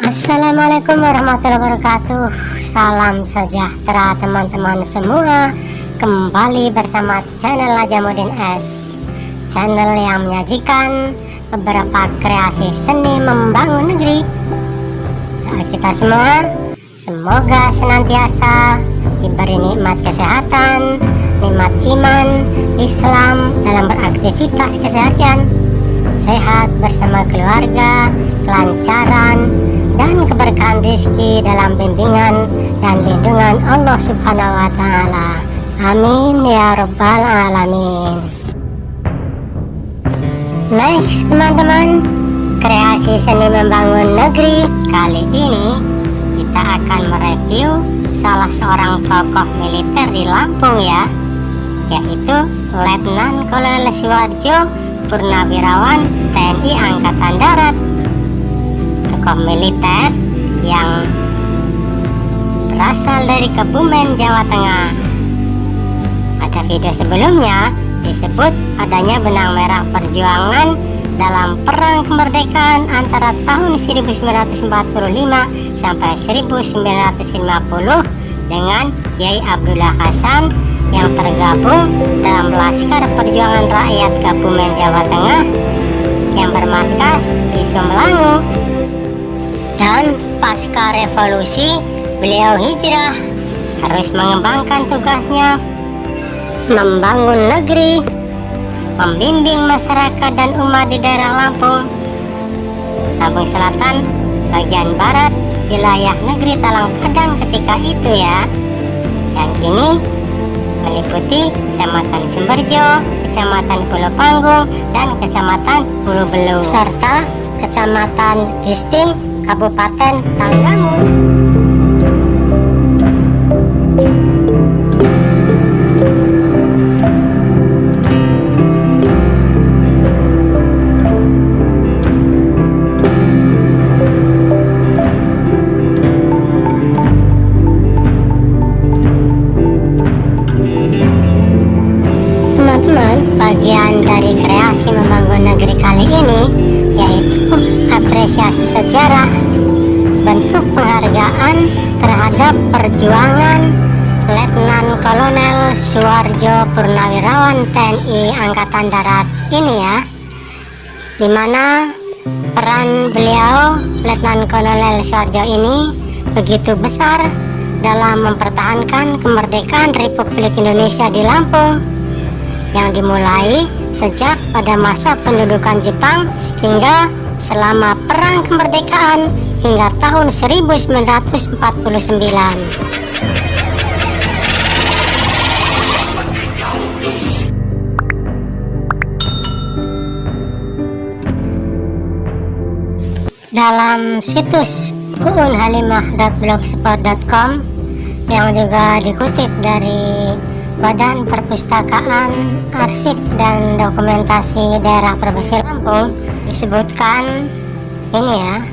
Assalamualaikum warahmatullahi wabarakatuh. Salam sejahtera teman-teman semua. Kembali bersama channel Najamuddin S, channel yang menyajikan beberapa kreasi seni membangun negeri. Nah, kita semua semoga senantiasa diberi nikmat kesehatan, nikmat iman, Islam dalam beraktivitas keseharian, sehat bersama keluarga, kelancaran dan keberkahan rezeki dalam bimbingan dan lindungan Allah Subhanahu wa Ta'ala. Amin ya Rabbal Alamin. Next teman-teman, kreasi seni membangun negeri kali ini kita akan mereview salah seorang tokoh militer di Lampung ya, yaitu Letnan Kolonel Suwarjo, Purnawirawan TNI Angkatan Darat. Tokoh militer yang berasal dari Kebumen, Jawa Tengah. Pada video sebelumnya disebut adanya benang merah perjuangan dalam perang kemerdekaan antara tahun 1945 sampai 1950 dengan Yai Abdullah Hasan yang tergabung dalam Laskar Perjuangan Rakyat Kebumen, Jawa Tengah yang bermarkas di Sumlangu. Dan pasca revolusi beliau hijrah, harus mengembangkan tugasnya membangun negeri, membimbing masyarakat dan umat di daerah Lampung Selatan, bagian barat, wilayah negeri Talang Padang ketika itu ya, yang kini meliputi Kecamatan Sumberjo, Kecamatan Pulau Panggung, dan Kecamatan Pulau Belu, serta Kecamatan Istim, Kabupaten Tanggamus. Teman-teman, bagian dari kreasi membangun negeri kali ini yaitu apresiasi sejarah, bentuk penghargaan terhadap perjuangan Letnan Kolonel Suwarjo Purnawirawan TNI Angkatan Darat ini ya, dimana peran beliau Letnan Kolonel Suwarjo ini begitu besar dalam mempertahankan kemerdekaan Republik Indonesia di Lampung yang dimulai sejak pada masa pendudukan Jepang hingga selama perang kemerdekaan hingga tahun 1949. Dalam situs uunhalimah.blogspot.com yang juga dikutip dari Badan Perpustakaan, Arsip dan Dokumentasi Daerah Provinsi Lampung, disebutkan ini ya,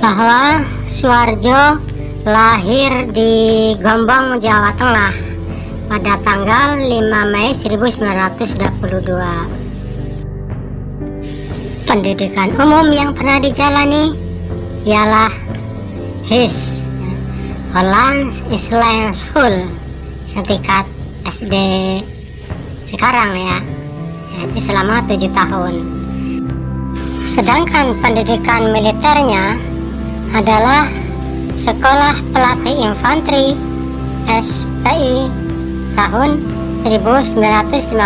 bahwa Suwarjo lahir di Gombong, Jawa Tengah pada tanggal 5 Mei 1922. Pendidikan umum yang pernah dijalani ialah HIS, Hollands Island School, setingkat SD sekarang ya, yaitu selama 7 tahun. Sedangkan pendidikan militernya adalah Sekolah Pelatih Infanteri SPI tahun 1952.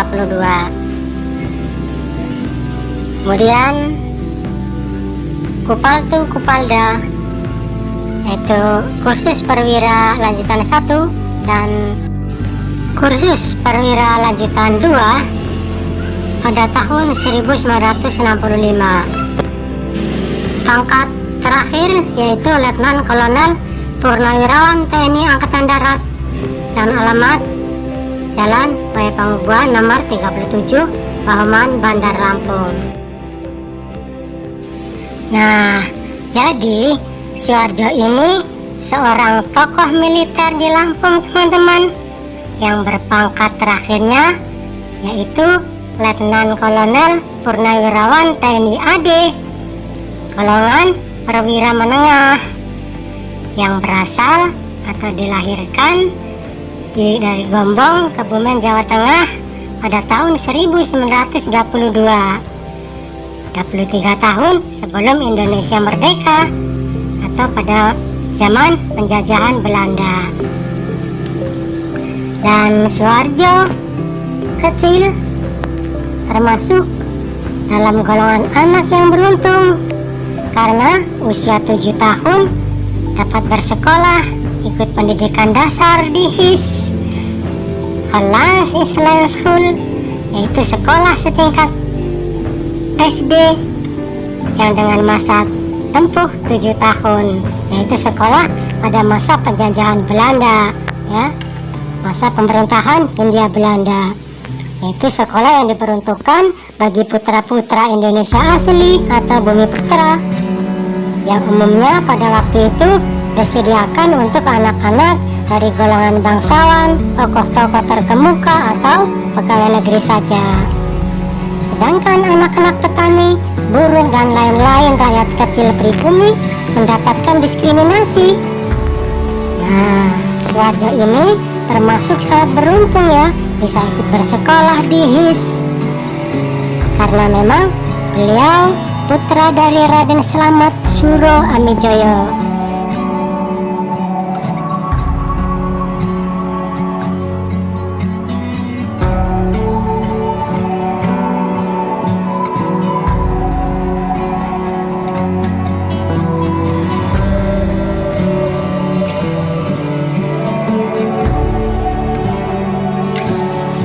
Kemudian Kupaltu Kupalda, yaitu kursus perwira lanjutan 1 dan kursus perwira lanjutan 2 pada tahun 1965. Pangkat terakhir yaitu Letnan Kolonel Purnawirawan TNI Angkatan Darat, dan alamat Jalan Waya Pangbuan nomor 37, Pahoman, Bandar Lampung. Nah, jadi Suwarjo ini seorang tokoh militer di Lampung teman-teman, yang berpangkat terakhirnya yaitu Letnan Kolonel Purnawirawan TNI AD, golongan perwira menengah yang berasal atau dilahirkan dari Gombong, Kebumen, Jawa Tengah pada tahun 1922, 23 tahun sebelum Indonesia merdeka atau pada zaman penjajahan Belanda. Dan Suharjo kecil termasuk dalam golongan anak yang beruntung karena usia 7 tahun dapat bersekolah, ikut pendidikan dasar di HIS, Hollands Island School, yaitu sekolah setingkat SD yang dengan masa tempuh 7 tahun, yaitu sekolah pada masa penjajahan Belanda, ya, masa pemerintahan Hindia Belanda, yaitu sekolah yang diperuntukkan bagi putra-putra Indonesia asli atau bumi putra, yang umumnya pada waktu itu disediakan untuk anak-anak dari golongan bangsawan, tokoh-tokoh terkemuka atau pegawai negeri saja. Sedangkan anak-anak petani, buruh dan lain-lain rakyat kecil pribumi mendapatkan diskriminasi. Nah, Suharjo ini termasuk sangat beruntung ya, bisa ikut bersekolah di HIS karena memang beliau putra dari Raden Slamet Suro Amijoyo.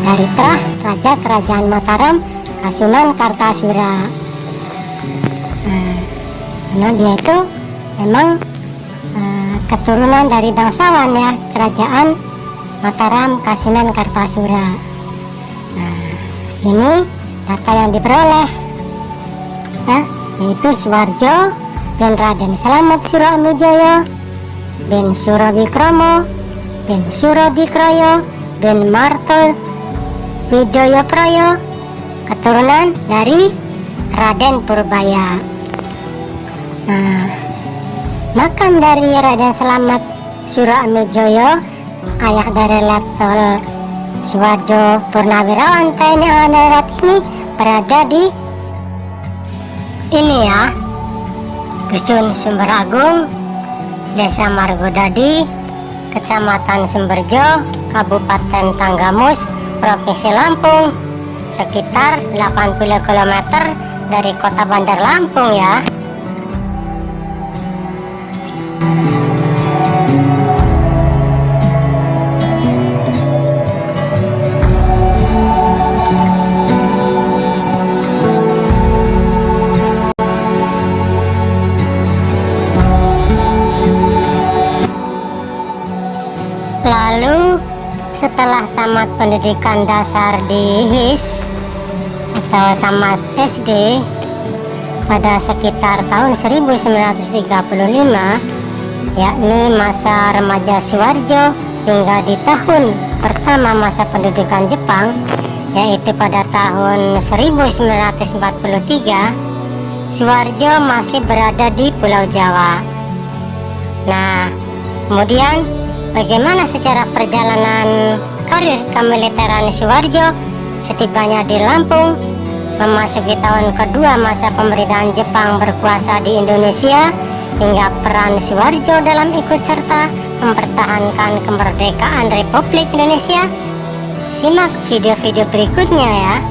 Dari Trah, Raja Kerajaan Mataram, Kasunan Kartasura. Nah, dia itu memang keturunan dari bangsawan ya, Kerajaan Mataram, Kasunan Kartasura. Nah, ini data yang diperoleh ya, yaitu Suharjo bin Raden Slamet Suro Amijoyo bin Suro Wikromo bin Suro Dikroyo bin Marto Wijoyo Proyo, keturunan dari Raden Purbaya. Nah, makam dari Raden Slamet Suro Amijoyo, ayah dari Letkol Suharjo Purnawirawan TNI Angkatan Darat ini berada di ini ya, Dusun Sumber Agung, Desa Margodadi, Kecamatan Sumberjo, Kabupaten Tanggamus, Provinsi Lampung, sekitar 80 km dari kota Bandar Lampung ya. Lalu setelah tamat pendidikan dasar di HIS atau tamat SD pada sekitar tahun 1935, yakni masa remaja Suharjo hingga di tahun pertama masa pendudukan Jepang, yaitu pada tahun 1943, Suharjo masih berada di Pulau Jawa. Nah, kemudian bagaimana secara perjalanan karir kemiliteran Suharjo setibanya di Lampung, memasuki tahun kedua masa pemerintahan Jepang berkuasa di Indonesia, hingga peran Suharjo dalam ikut serta mempertahankan kemerdekaan Republik Indonesia? Simak video-video berikutnya ya.